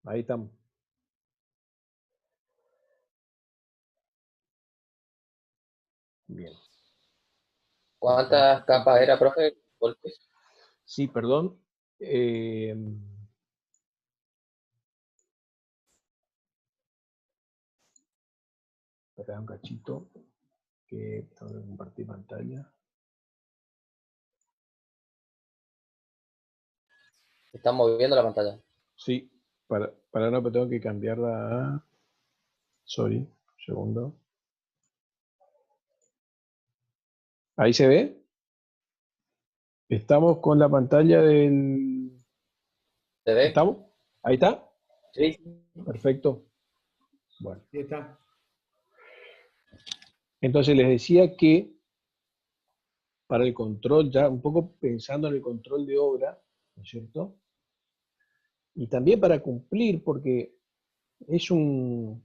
Ahí estamos. Bien. ¿Cuántas capas era, profe? Golpes. Sí, perdón. Espera un cachito que tengo que compartir pantalla. Estamos viendo la pantalla. Sí, para no, pero tengo que cambiarla a... Sorry, un segundo. ¿Ahí se ve? Estamos con la pantalla del... ¿Se ve? ¿Estamos? ¿Ahí está? Sí. Perfecto. Bueno. Ahí está. Entonces les decía que para el control, ya un poco pensando en el control de obra, ¿no es cierto? Y también para cumplir, porque es un...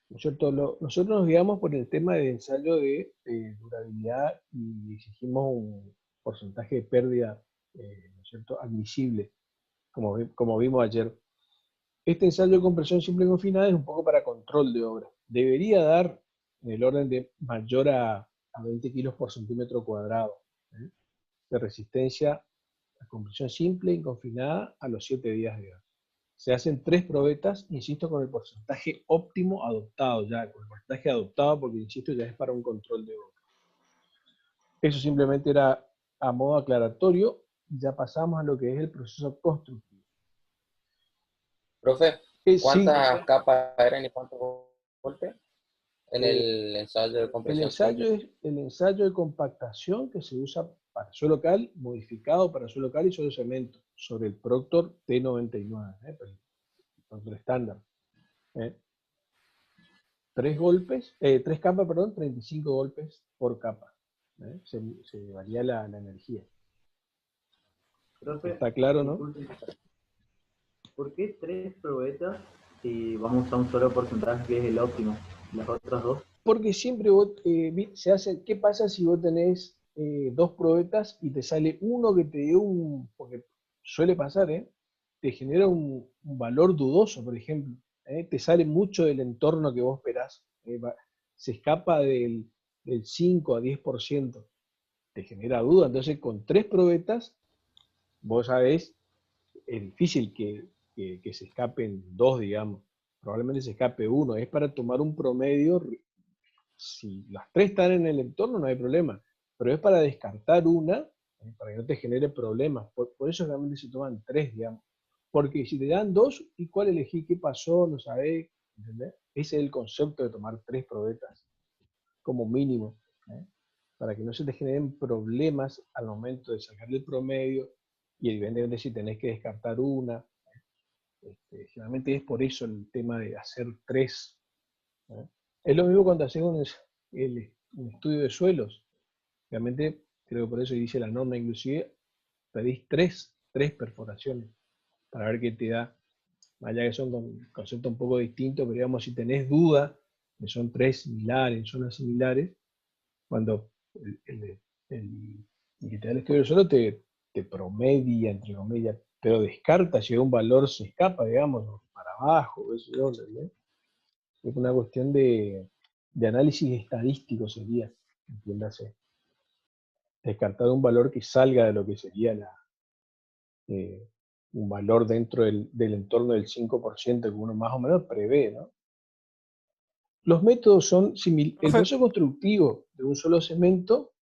¿no es cierto? Nosotros nos guiamos por el tema de ensayo de durabilidad y exigimos un porcentaje de pérdida, ¿no es cierto?, admisible, como vimos ayer. Este ensayo de compresión simple confinada es un poco para control de obra. Debería dar en el orden de mayor a 20 kilos por centímetro cuadrado, ¿eh?, de resistencia a compresión simple y confinada a los 7 días de gas. Se hacen 3 probetas, insisto, con el porcentaje óptimo adoptado ya, con el porcentaje adoptado, porque insisto, ya es para un control de obra. Eso simplemente era a modo aclaratorio. Ya pasamos a lo que es el proceso constructivo. Profe, Sí, ¿cuántas capas eran y cuántos golpes en el el ensayo de compresión simple? ensayo es el ensayo de compactación que se usa para suelo cal, modificado para suelo cal y suelo cemento, sobre el Proctor T99, el Proctor estándar. Tres capas, perdón, 35 golpes por capa. Se varía la energía. Profe, ¿Está claro, no? disculpe, ¿por qué 3 probetas si vamos a un solo porcentaje que es el óptimo? Las otras 2. Porque siempre vos, se hace, ¿qué pasa si vos tenés 2 probetas y te sale uno que te dio porque suele pasar, te genera un valor dudoso, por ejemplo, te sale mucho del entorno que vos esperás, se escapa del 5 a 10%, te genera duda. Entonces, con 3 probetas, vos sabés, es difícil que se escapen 2, digamos. Probablemente se escape uno. Es para tomar un promedio. Si las 3 están en el entorno, no hay problema. Pero es para descartar una, para que no te genere problemas. Por eso realmente se toman 3, digamos. Porque si te dan 2, ¿y cuál elegí? ¿Qué pasó? No sabés. ¿Entendés? Ese es el concepto de tomar 3 probetas, como mínimo, ¿eh? Para que no se te generen problemas al momento de sacar el promedio, y evidentemente si tenés que descartar una. Generalmente es por eso el tema de hacer 3, ¿eh? Es lo mismo cuando haces un estudio de suelos. Realmente, creo que por eso dice la norma, inclusive pedís 3 perforaciones para ver qué te da. Allá que son conceptos un poco distintos, pero digamos, si tenés duda, que son 3 similares, en zonas similares, cuando el que te da el estudio del suelo te promedia, entre comillas, pero descarta si un valor se escapa, digamos, para abajo, eso, ¿no? Es una cuestión de análisis estadístico sería, entiéndase. Descartar un valor que salga de lo que sería eh, un valor dentro del entorno del 5% que uno más o menos prevé, ¿no? Los métodos son similares. El Profe, proceso constructivo de un solo cemento,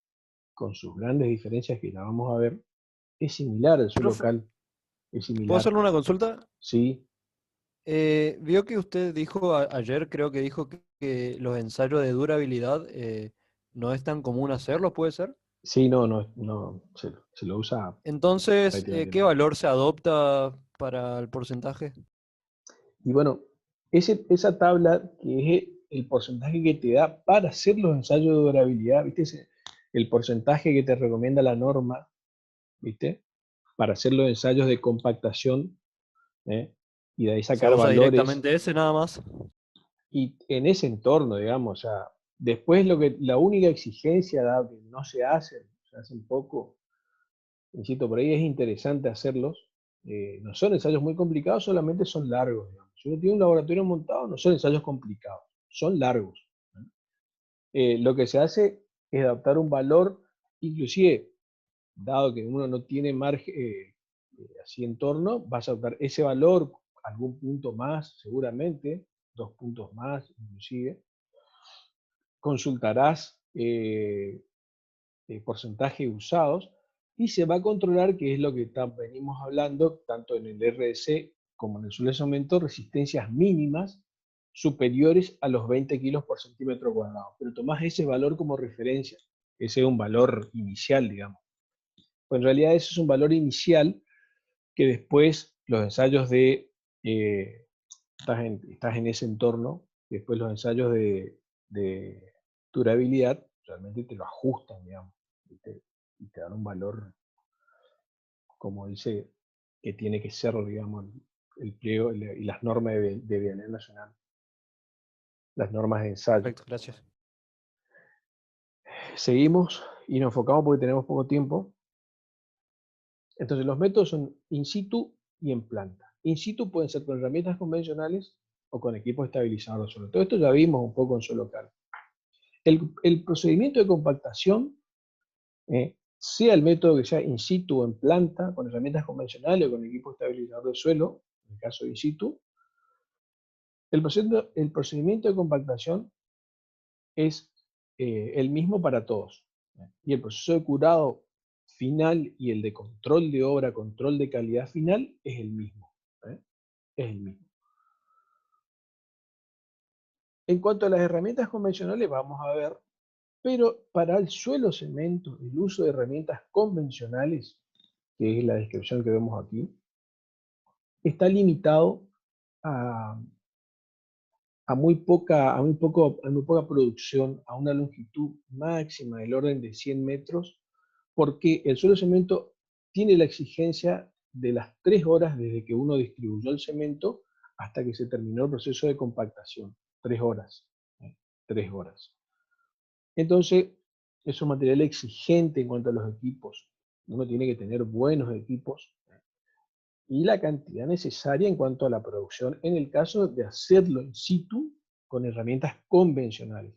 con sus grandes diferencias que la vamos a ver, es similar al suelo profe, cal, es ¿puedo similar. hacerle una consulta? Sí, Vio que usted dijo ayer, creo que dijo que los ensayos de durabilidad no es tan común hacerlos, ¿puede ser? sí, no, se lo usa Entonces, prácticamente ¿qué nada. valor se adopta para el porcentaje? Y bueno, esa tabla que es el porcentaje que te da para hacer los ensayos de durabilidad, ¿viste? El porcentaje que te recomienda la norma, ¿viste? Para hacer los ensayos de compactación, ¿eh? Y de ahí ¿Se sacar usa valores. directamente ese nada más? Y en ese entorno, digamos, o sea, después la única exigencia, dado que no se hacen poco, insisto, por ahí es interesante hacerlos, No son ensayos muy complicados, solamente son largos, digamos. Si uno tiene un laboratorio montado, no son ensayos complicados, son largos. Lo que se hace es adaptar un valor, inclusive, dado que uno no tiene margen así en torno, vas a adaptar ese valor, algún punto más, seguramente, 2 puntos más, inclusive. Consultarás porcentajes usados y se va a controlar, que es lo que venimos hablando, tanto en el RDC como en el suelo de cemento, resistencias mínimas superiores a los 20 kilos por centímetro cuadrado. Pero tomás ese valor como referencia, ese es un valor inicial, digamos. Pues en realidad ese es un valor inicial que después los ensayos estás en ese entorno, después los ensayos de durabilidad realmente te lo ajustan, digamos, y te dan un valor, como dice, que tiene que ser, digamos, el pliego y las normas de Vialidad Nacional, las normas de ensayo. Perfecto, gracias. Seguimos y nos enfocamos porque tenemos poco tiempo. Entonces los métodos son in situ y en planta. In situ pueden ser con herramientas convencionales o con equipos estabilizadores de suelo. Todo esto ya vimos un poco en suelo local. El procedimiento de compactación, sea el método que sea in situ o en planta, con herramientas convencionales o con equipo estabilizador de suelo, en el caso de in situ, el procedimiento de compactación es el mismo para todos. Y el proceso de curado final y el de control de obra, control de calidad final, es el mismo. Es el mismo. En cuanto a las herramientas convencionales, vamos a ver, pero para el suelo cemento, el uso de herramientas convencionales, que es la descripción que vemos aquí, está limitado a, a muy poca producción, a una longitud máxima del orden de 100 metros, porque el suelo cemento tiene la exigencia de las 3 horas desde que uno distribuyó el cemento hasta que se terminó el proceso de compactación. 3 horas. 3 horas. Entonces, es un material exigente en cuanto a los equipos. Uno tiene que tener buenos equipos y la cantidad necesaria en cuanto a la producción, en el caso de hacerlo in situ con herramientas convencionales.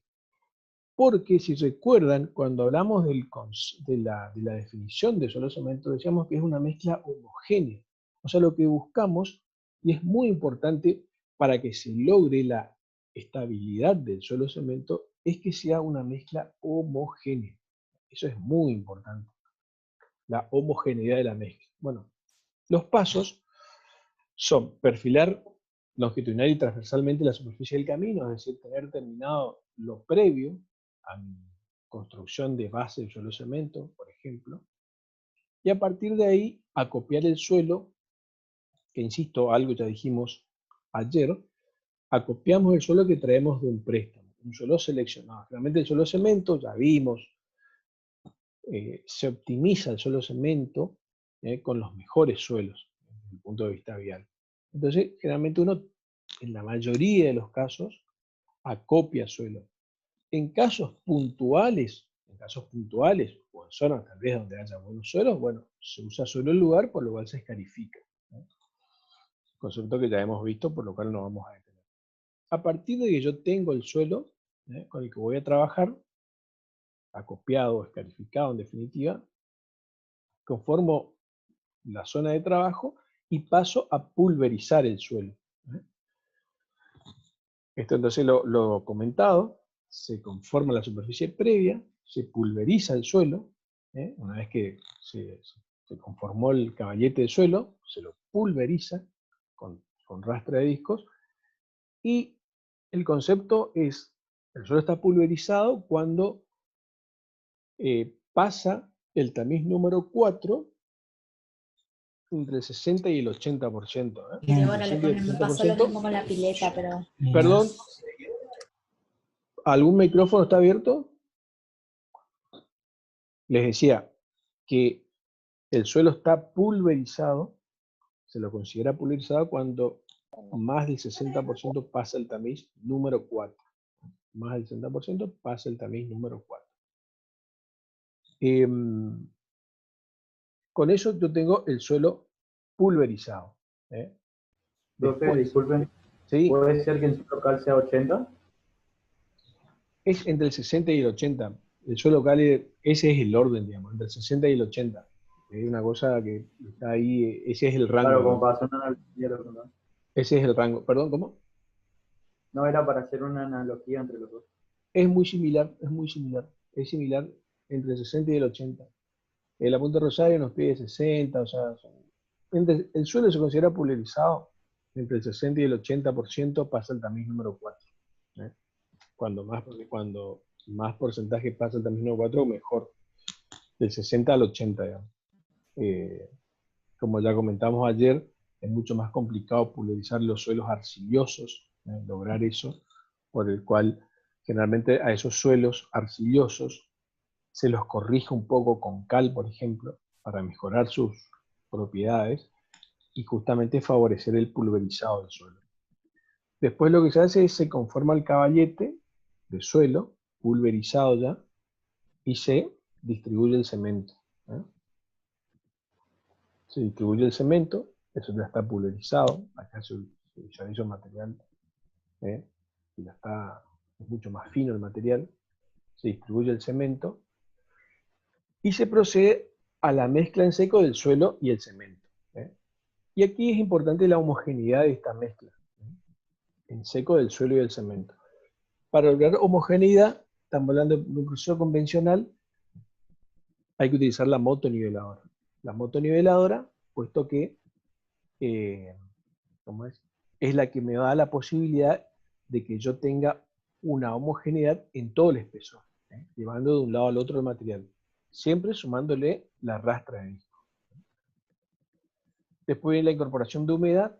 Porque si recuerdan, cuando hablamos de la definición de suelo cemento, decíamos que es una mezcla homogénea. O sea, lo que buscamos, y es muy importante para que se logre la estabilidad del suelo cemento, es que sea una mezcla homogénea. Eso es muy importante, la homogeneidad de la mezcla. Bueno, los pasos son perfilar longitudinal y transversalmente la superficie del camino, es decir, tener terminado lo previo a mi construcción de base de suelo cemento, por ejemplo, y a partir de ahí acopiar el suelo, que insisto, algo ya dijimos ayer, acopiamos el suelo que traemos de un préstamo, un suelo seleccionado. Realmente el suelo cemento, ya vimos, se optimiza el suelo cemento con los mejores suelos desde el punto de vista vial. Entonces, generalmente uno, en la mayoría de los casos, acopia suelo. En casos puntuales, o en zonas tal vez donde haya buenos suelos, bueno, se usa suelo el lugar, por lo cual se escarifica. Concepto que ya hemos visto, por lo cual no vamos a detener. A partir de que yo tengo el suelo con el que voy a trabajar, acopiado, escarificado en definitiva, conformo la zona de trabajo y paso a pulverizar el suelo. Esto entonces lo comentado, se conforma la superficie previa, se pulveriza el suelo, una vez que se conformó el caballete de suelo, se lo pulveriza con rastra de discos, y el concepto es, el suelo está pulverizado cuando pasa el tamiz número 4 entre el 60 y el 80%. Y ahora El 60 y el me pasó lo 80%. mismo con la pileta, pero... Perdón, ¿algún micrófono está abierto? Les decía que el suelo está pulverizado, se lo considera pulverizado cuando más del 60% pasa el tamiz número 4. Más del 60% pasa el tamiz número 4. Con eso yo tengo el suelo pulverizado. Profe, Después, disculpen, ¿sí? ¿puede ser que en su local sea 80? Es entre el 60 y el 80. El suelo local, ese es el orden, digamos, entre el 60 y el 80. Es una cosa que está ahí, ese es el rango, Claro, como digamos. para hacer una analogía, ¿no? Ese es el rango. Perdón, ¿cómo? No era para hacer una analogía entre los dos. Es muy similar, es muy similar. Es similar entre el 60 y el 80. La Punta Rosario nos pide 60, o sea, el suelo se considera pulverizado entre el 60 y el 80% pasa el tamiz número 4. ¿eh? Cuando más porcentaje pasa el tamiz número 4, mejor. Del 60 al 80, digamos. Como ya comentamos ayer, es mucho más complicado pulverizar los suelos arcillosos, lograr eso, por el cual generalmente a esos suelos arcillosos se los corrige un poco con cal, por ejemplo, para mejorar sus propiedades y justamente favorecer el pulverizado del suelo. Después lo que se hace es se conforma el caballete de suelo, pulverizado ya, y se distribuye el cemento. ¿eh? Se distribuye el cemento, eso ya está pulverizado, acá se visualiza el material, y ya está, es mucho más fino el material, se distribuye el cemento, y se procede a la mezcla en seco del suelo y el cemento. Y aquí es importante la homogeneidad de esta mezcla, en seco del suelo y del cemento. Para lograr homogeneidad, estamos hablando de un proceso convencional, hay que utilizar la motoniveladora. La motoniveladora, puesto que ¿cómo es? Es la que me da la posibilidad de que yo tenga una homogeneidad en todo el espesor, llevando de un lado al otro el material, siempre sumándole la rastra de disco. Después viene la incorporación de humedad,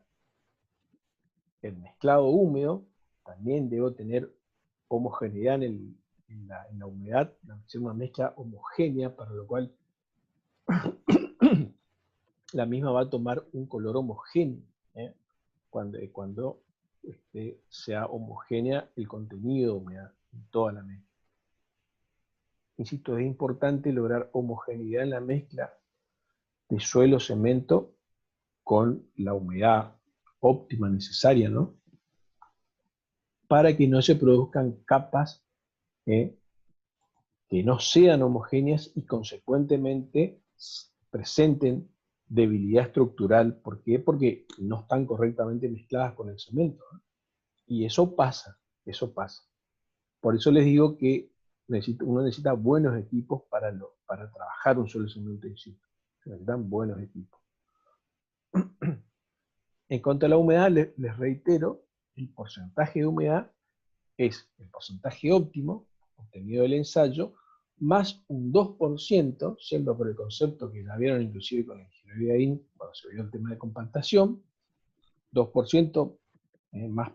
el mezclado húmedo, también debo tener homogeneidad en la humedad, hacer una mezcla homogénea, para lo cual la misma va a tomar un color homogéneo, cuando sea homogénea el contenido de humedad en toda la mezcla. Insisto, es importante lograr homogeneidad en la mezcla de suelo-cemento con la humedad óptima necesaria, ¿no? Para que no se produzcan capas que no sean homogéneas y consecuentemente presenten debilidad estructural. ¿Por qué? Porque no están correctamente mezcladas con el cemento, ¿no? Y eso pasa, eso pasa. Por eso les digo que uno necesita buenos equipos para trabajar un suelo cemento in situ. Se necesitan buenos equipos. En cuanto a la humedad, les reitero, el porcentaje de humedad es el porcentaje óptimo obtenido del ensayo más un 2%, siempre por el concepto que ya vieron inclusive con la ingeniería de IN, cuando se vio el tema de compactación, 2% más,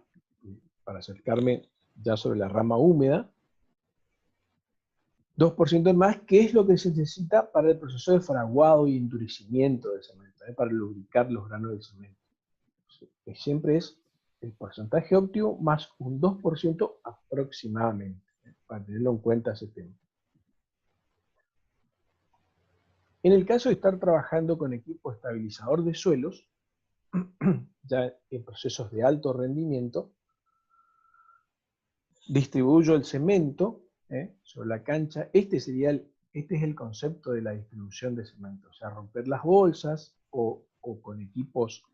para acercarme ya sobre la rama húmeda, 2% más, que es lo que se necesita para el proceso de fraguado y endurecimiento del cemento, para lubricar los granos del cemento. Que siempre es el porcentaje óptimo más un 2% aproximadamente, para tenerlo en cuenta ese tema. En el caso de estar trabajando con equipo estabilizador de suelos, ya en procesos de alto rendimiento, distribuyo el cemento sobre la cancha. Este es el concepto de la distribución de cemento, o sea, romper las bolsas o con equipos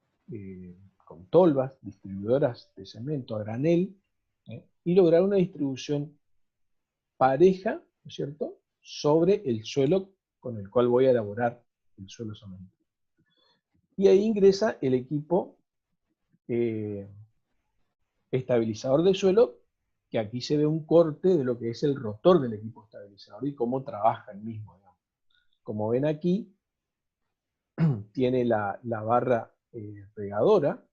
con tolvas, distribuidoras de cemento a granel, y lograr una distribución pareja, ¿no es cierto?, sobre el suelo con el cual voy a elaborar el suelo cemento. Y ahí ingresa el equipo estabilizador de suelo, que aquí se ve un corte de lo que es el rotor del equipo estabilizador y cómo trabaja el mismo, digamos. Como ven aquí, tiene la barra regadora,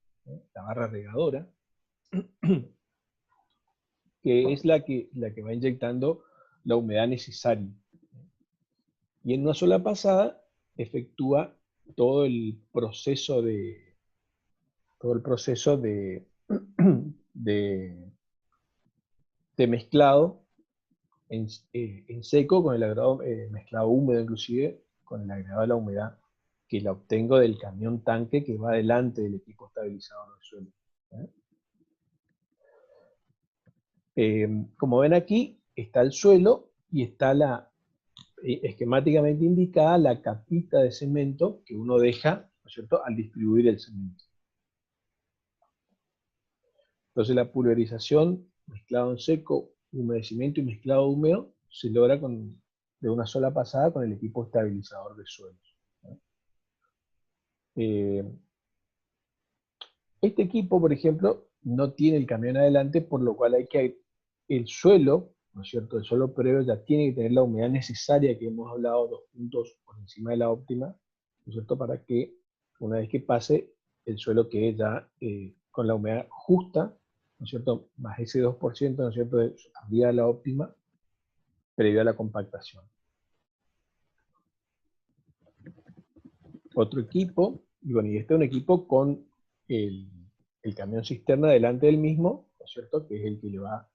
que es la que va inyectando la humedad necesaria. Y en una sola pasada efectúa todo el proceso de mezclado en seco, con el agregado mezclado húmedo inclusive, con el agregado de la humedad que la obtengo del camión tanque que va delante del equipo estabilizador del suelo. Como ven aquí, está el suelo y está esquemáticamente indicada la capita de cemento que uno deja, ¿no es cierto?, al distribuir el cemento. Entonces la pulverización, mezclado en seco, humedecimiento y mezclado húmedo, se logra de una sola pasada con el equipo estabilizador de suelos. Este equipo, por ejemplo, no tiene el camión adelante, por lo cual el suelo, ¿no es cierto?, el suelo previo ya tiene que tener la humedad necesaria, que hemos hablado, 2 puntos por encima de la óptima, ¿no es cierto?, para que una vez que pase, el suelo quede ya con la humedad justa, ¿no es cierto?, más ese 2%, ¿no es cierto?, arriba de la óptima, previo a la compactación. Otro equipo, y bueno, y este es un equipo con el camión cisterna delante del mismo, ¿no es cierto?, que es el que le va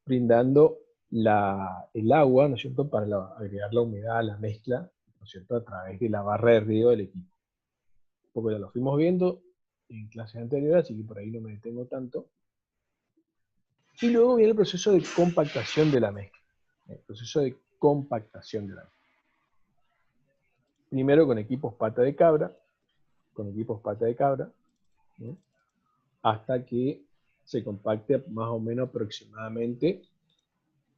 brindando el agua, ¿no es cierto?, para agregar la humedad a la mezcla, ¿no es cierto?, a través de la barra de riego del equipo. Porque ya lo fuimos viendo en clases anteriores, así que por ahí no me detengo tanto. Y luego viene el proceso de compactación de la mezcla. El proceso de compactación de la mezcla. Primero con equipos pata de cabra, ¿no?, hasta que se compacte más o menos aproximadamente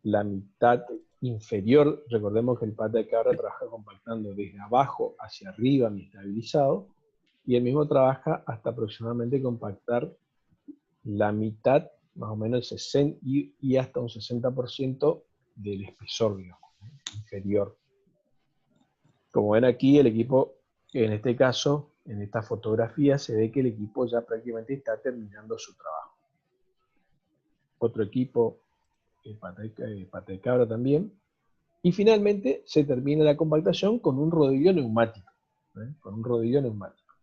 la mitad inferior. Recordemos que el pata de cabra trabaja compactando desde abajo hacia arriba, estabilizado, y el mismo trabaja hasta aproximadamente compactar la mitad, más o menos 60, y hasta un 60% del espesor, digamos, inferior. Como ven aquí, el equipo, en este caso, en esta fotografía, se ve que el equipo ya prácticamente está terminando su trabajo. Otro equipo, pata de cabra también. Y finalmente se termina la compactación con un rodillo neumático. Con un rodillo neumático.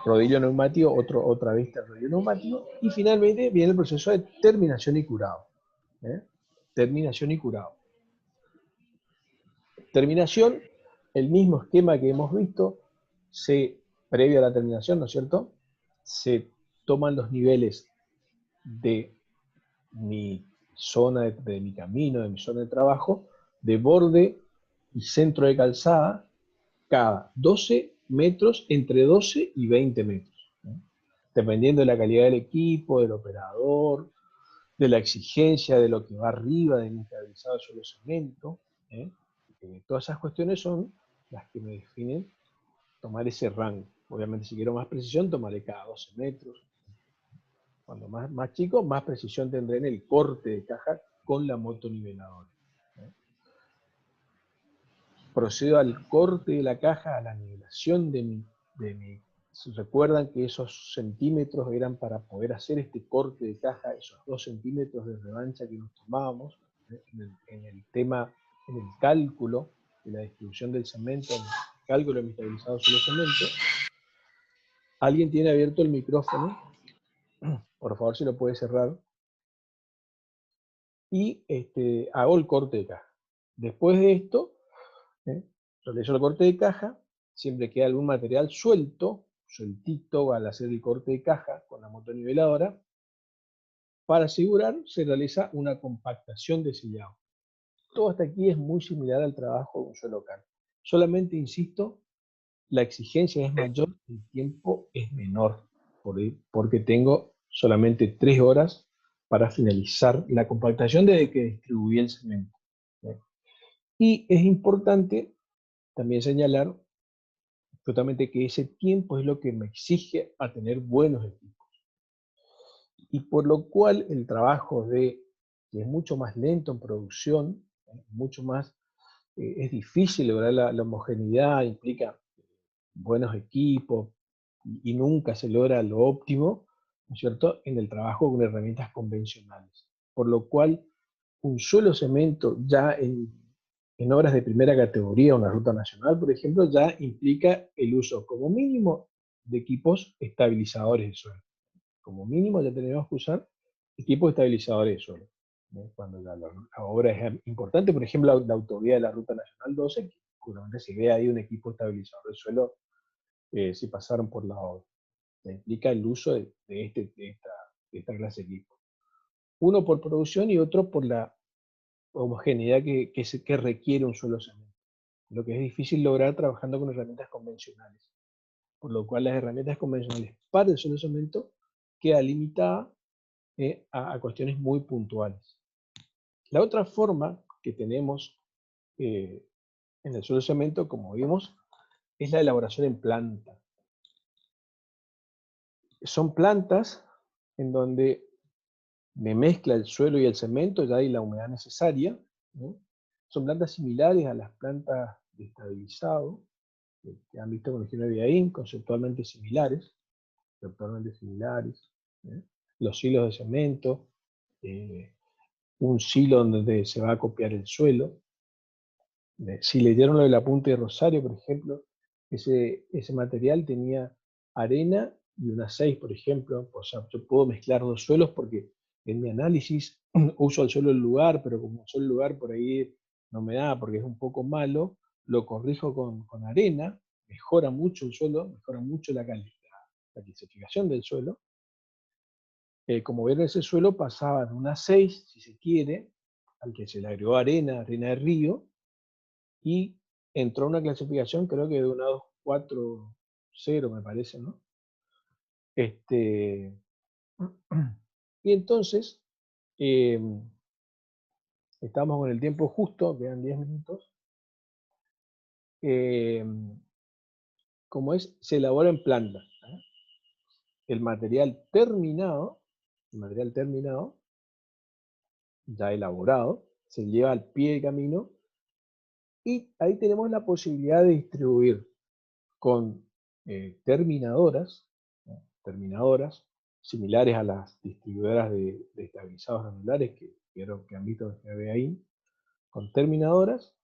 Rodillo neumático, otra vista del rodillo neumático. Y finalmente viene el proceso de terminación y curado. Terminación y curado. Terminación, el mismo esquema que hemos visto, previo a la terminación, ¿no es cierto?, se toman los niveles de mi zona, de mi camino, de mi zona de trabajo, de borde y centro de calzada, cada 12 metros, entre 12 y 20 metros, ¿no?, dependiendo de la calidad del equipo, del operador, de la exigencia de lo que va arriba, del estabilizado suelo cemento. Todas esas cuestiones son las que me definen tomar ese rango. Obviamente, si quiero más precisión, tomaré cada 12 metros. Cuando más chico, más precisión tendré en el corte de caja con la motoniveladora. Procedo al corte de la caja, a la nivelación de mi. Recuerdan que esos centímetros eran para poder hacer este corte de caja, esos 2 centímetros de revancha que nos tomábamos en el cálculo de la distribución del cemento, en el cálculo de mi estabilizado suelo cemento. ¿Alguien tiene abierto el micrófono? Por favor, si lo puede cerrar. Y hago el corte de caja. Después de esto, realizo el corte de caja, siempre queda algún material sueltito al hacer el corte de caja con la motoniveladora. Para asegurar, se realiza una compactación de sellado. Todo hasta aquí es muy similar al trabajo de un suelo local. Solamente, insisto, la exigencia es mayor, el tiempo es menor, porque tengo solamente 3 horas para finalizar la compactación desde que distribuí el cemento. Y es importante también señalar justamente que ese tiempo es lo que me exige a tener buenos equipos. Y por lo cual el trabajo que es mucho más lento en producción, mucho más, es difícil lograr la homogeneidad, implica buenos equipos, y nunca se logra lo óptimo, ¿no es cierto?, en el trabajo con herramientas convencionales. Por lo cual, un suelo cemento ya en obras de primera categoría, una ruta nacional, por ejemplo, ya implica el uso como mínimo de equipos estabilizadores de suelo. Como mínimo ya tenemos que usar equipos estabilizadores de suelo. Cuando la obra es importante, por ejemplo, la autovía de la Ruta Nacional 12, que justamente se ve ahí un equipo estabilizador del suelo si pasaron por la obra. Implica el uso de esta clase de equipo. Uno por producción y otro por la homogeneidad que requiere un suelo cemento, lo que es difícil lograr trabajando con herramientas convencionales, por lo cual las herramientas convencionales para el suelo cemento queda limitada a cuestiones muy puntuales. La otra forma que tenemos en el suelo cemento, como vimos, es la elaboración en planta. Son plantas en donde me mezcla el suelo y el cemento, ya hay la humedad necesaria, ¿no? Son plantas similares a las plantas de estabilizado, que han visto con el ingeniero Viaín, conceptualmente similares, ¿eh? Los silos de cemento, un silo donde se va a copiar el suelo. Si leyeron lo de la punta de Rosario, por ejemplo, ese material tenía arena y una 6, por ejemplo. O sea, yo puedo mezclar dos suelos porque en mi análisis uso el suelo del lugar, pero como uso el lugar por ahí no me da porque es un poco malo, lo corrijo con arena, mejora mucho el suelo, mejora mucho la clasificación del suelo. Como vieron, ese suelo pasaba de una 6, si se quiere, al que se le agregó arena de río, y entró una clasificación, creo que de una 240, me parece, ¿no? Y entonces, estamos con el tiempo justo, quedan 10 minutos. Como se elabora en planta. El material terminado, ya elaborado, se lleva al pie del camino, y ahí tenemos la posibilidad de distribuir con terminadoras, ¿no? Terminadoras similares a las distribuidoras de estabilizados granulares que quiero que han visto que ve ahí, con terminadoras,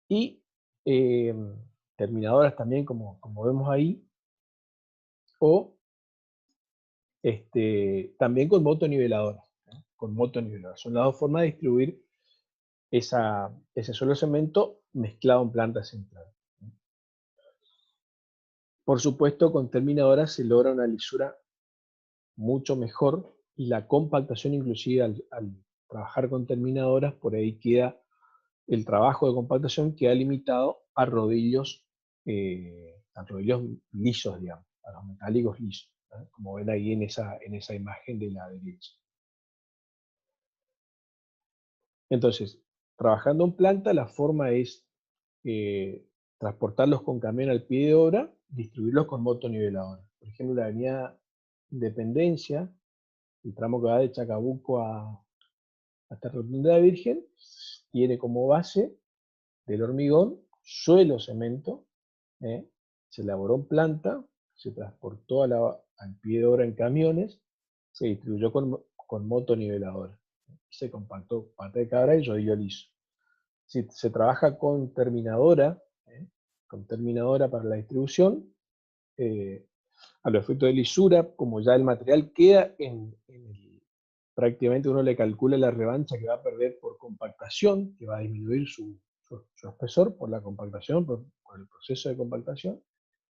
y terminadoras también como vemos ahí, o también con motoniveladoras, ¿no? Con motoniveladoras. Son las dos formas de distribuir ese suelo de cemento mezclado en planta central. Por supuesto, con terminadoras se logra una lisura mucho mejor, y la compactación, inclusive al trabajar con terminadoras, por ahí queda el trabajo de compactación queda limitado a rodillos lisos, digamos, a los metálicos lisos, ¿no? Como ven ahí en esa imagen de la derecha. Entonces, trabajando en planta, la forma es transportarlos con camión al pie de obra, distribuirlos con motoniveladora. Por ejemplo, la avenida Independencia, el tramo que va de Chacabuco hasta Rotunda de la Virgen, tiene como base del hormigón suelo cemento, se elaboró en planta, se transportó al pie de obra en camiones, se distribuyó con motoniveladora, se compactó pata de cabra y rodillo liso. Si se trabaja con terminadora para la distribución, a los efectos de lisura, como ya el material queda prácticamente uno le calcula la revancha que va a perder por compactación, que va a disminuir su espesor por la compactación, por el proceso de compactación.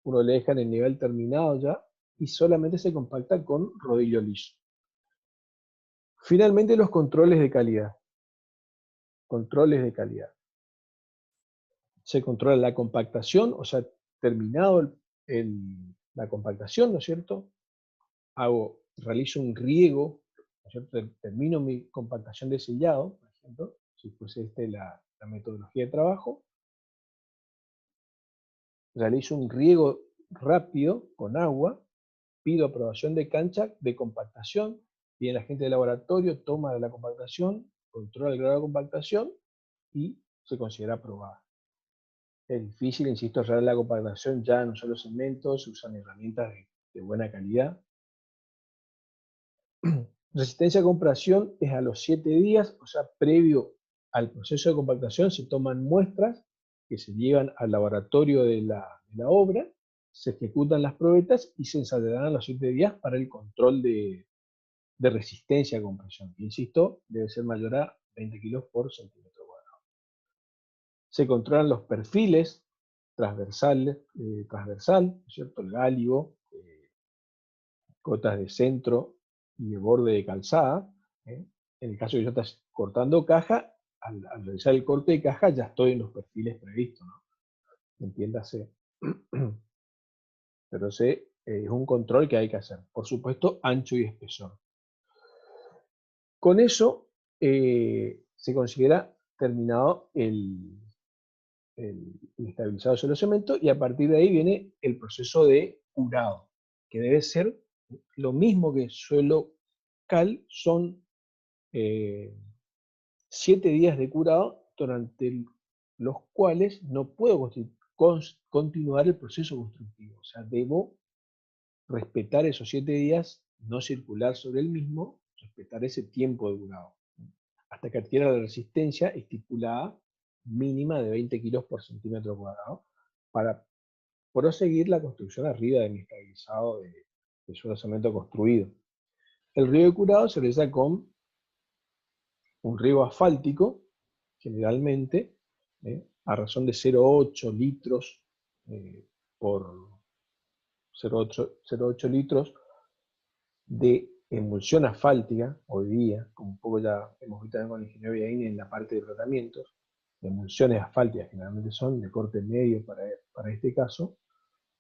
Uno le deja en el nivel terminado ya y solamente se compacta con rodillo liso. Finalmente, los controles de calidad. Controles de calidad. Se controla la compactación, o sea, terminado la compactación, ¿no es cierto? Realizo un riego, ¿no es cierto? Termino mi compactación de sellado, por ejemplo, si fuese la metodología de trabajo. Realizo un riego rápido con agua, pido aprobación de cancha de compactación, viene la gente del laboratorio, toma la compactación, controla el grado de compactación y se considera aprobada. Es difícil, insisto, realizar la compactación ya no son los cementos, se usan herramientas de buena calidad. Resistencia a compresión es a los 7 días, o sea, previo al proceso de compactación se toman muestras que se llevan al laboratorio de la obra, se ejecutan las probetas y se ensayarán a los 7 días para el control de de resistencia a compresión. Insisto, debe ser mayor a 20 kilos por centímetro cuadrado. Se controlan los perfiles transversal, ¿no es cierto? El gálibo, cotas de centro y de borde de calzada. En el caso de que yo esté cortando caja, al realizar el corte de caja ya estoy en los perfiles previstos, ¿no? Entiéndase. Pero ese es un control que hay que hacer. Por supuesto, ancho y espesor. Con eso se considera terminado el estabilizado de suelo cemento, y a partir de ahí viene el proceso de curado, que debe ser lo mismo que suelo cal. Son 7 días de curado durante los cuales no puedo continuar el proceso constructivo. O sea, debo respetar esos 7 días, no circular sobre el mismo, respetar ese tiempo de curado, hasta que adquiera la resistencia estipulada mínima de 20 kilos por centímetro cuadrado, para proseguir la construcción arriba de mi estabilizado de suelo cemento construido. El riego de curado se realiza con un riego asfáltico, generalmente, a razón de 0,8 litros por 0,8 litros de emulsión asfáltica, hoy día, como un poco ya hemos visto también con el ingeniero Villaín en la parte de tratamientos. De emulsiones asfálticas generalmente son de corte medio para este caso,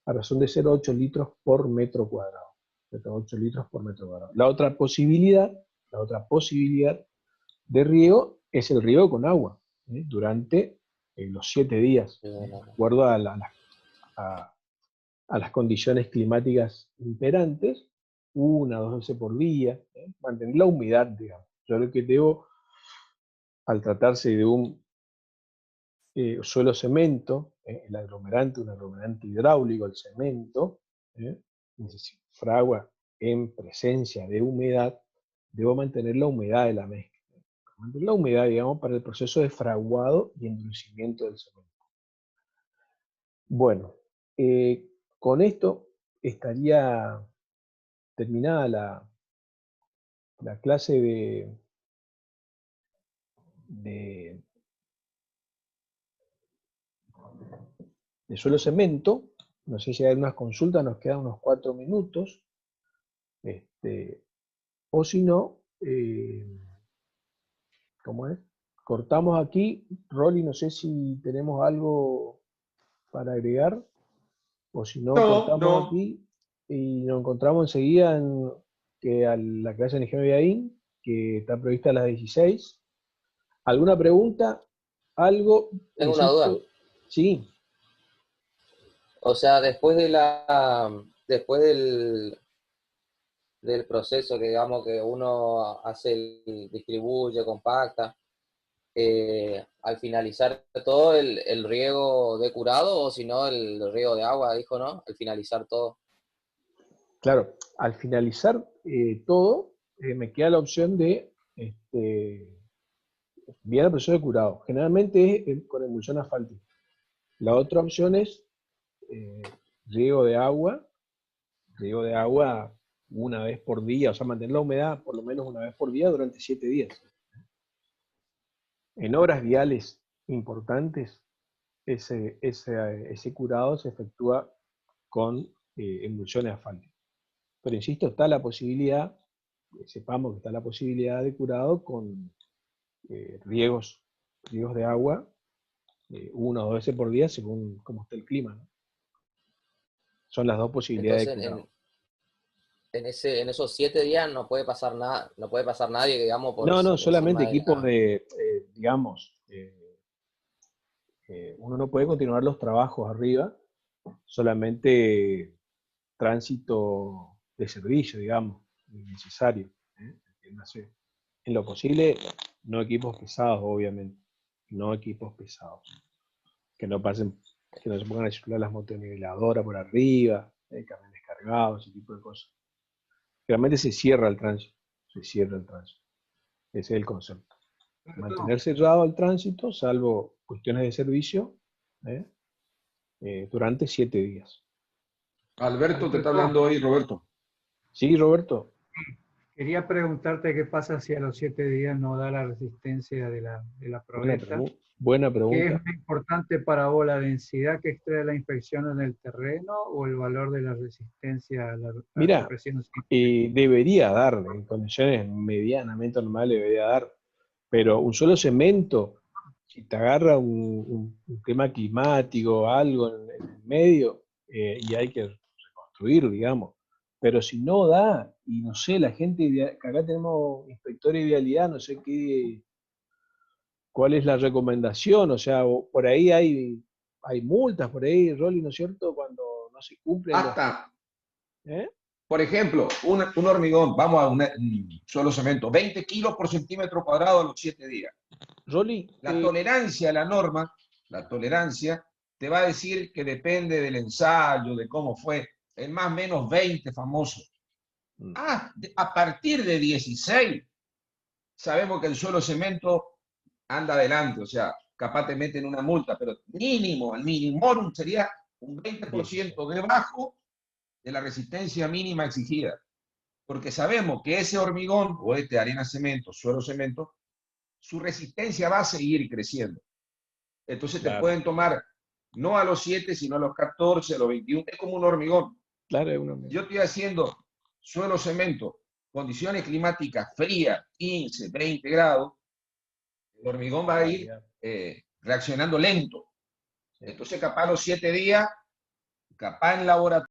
a razón de 0,8 litros por metro cuadrado. 0,8 litros por metro cuadrado. La otra posibilidad de riego es el riego con agua, durante los 7 días, de acuerdo a las condiciones climáticas imperantes, 1 o 2 veces por día, mantener la humedad, digamos. Yo lo que debo, al tratarse de un suelo cemento, el aglomerante, un aglomerante hidráulico, el cemento, fragua en presencia de humedad, debo mantener la humedad de la mezcla. Mantener la humedad, digamos, para el proceso de fraguado y endurecimiento del cemento. Bueno, con esto estaría terminada la clase de suelo cemento. No sé si hay algunas consultas, nos quedan unos 4 minutos. O si no, ¿cómo es? Cortamos aquí. Rolly, no sé si tenemos algo para agregar, o si no, cortamos aquí y nos encontramos enseguida a la clase de Ingeniería Villaín, que está prevista a las 16. ¿Alguna pregunta? ¿Algo? Tengo una duda. Sí. O sea, después del proceso que digamos que uno distribuye, compacta, al finalizar todo el riego de curado, o si no el riego de agua, dijo, ¿no? Al finalizar todo. Claro, al finalizar todo, me queda la opción de enviar el proceso de curado. Generalmente es con emulsión asfáltica. La otra opción es riego de agua una vez por día, o sea, mantener la humedad por lo menos una vez por día durante 7 días. En obras viales importantes, ese curado se efectúa con emulsiones asfálticas. Pero insisto, está la posibilidad, sepamos que está la posibilidad de curado con riegos de agua 1 o 2 veces por día según cómo esté el clima, ¿no? Son las dos posibilidades. Entonces, de curado. en esos 7 días no puede pasar nada, no puede pasar nadie, digamos, por No, solamente encima de equipos digamos, uno no puede continuar los trabajos arriba, solamente tránsito de servicio, digamos, necesario. Entiéndase. En lo posible, no equipos pesados, obviamente. No equipos pesados. Que no se pongan a circular las motoniveladoras por arriba, camiones cargados, ese tipo de cosas. Realmente se cierra el tránsito. Ese es el concepto. Mantener cerrado el tránsito, salvo cuestiones de servicio, durante 7 días. Alberto, te está hablando hoy, Roberto. Sí, Roberto. Quería preguntarte qué pasa si a los 7 días no da la resistencia de la Buena, probeta. buena ¿Qué es pregunta. más importante para vos, la densidad que extrae la infección en el terreno o el valor de la resistencia a la Mira, presión sísmica? debería dar, en condiciones medianamente normales debería dar, pero un solo cemento, si te agarra un tema climático, algo en el medio, y hay que reconstruir, digamos. Pero si no da, y no sé, la gente, que acá tenemos inspectores de vialidad, no sé cuál es la recomendación, o sea, por ahí hay multas, por ahí, Rolly, ¿no es cierto? Cuando no se cumplen los... Hasta, ¿eh? por ejemplo, un hormigón, vamos a un suelo cemento, 20 kilos por centímetro cuadrado a los 7 días. Rolly, La tolerancia a la norma, la tolerancia, te va a decir que depende del ensayo, de cómo fue, el más o menos 20 famoso. A partir de 16, sabemos que el suelo cemento anda adelante, o sea, capaz te meten una multa, pero mínimo, el minimorum sería un 20% debajo de la resistencia mínima exigida. Porque sabemos que ese hormigón, o este arena cemento, suelo cemento, su resistencia va a seguir creciendo. Entonces te pueden tomar no a los 7, sino a los 14, a los 21. Es como un hormigón. Claro, es un hormigón. Yo estoy haciendo suelo cemento, condiciones climáticas frías, 15, 20 grados, el hormigón va a ir reaccionando lento. Entonces capaz a los 7 días, capaz en laboratorio,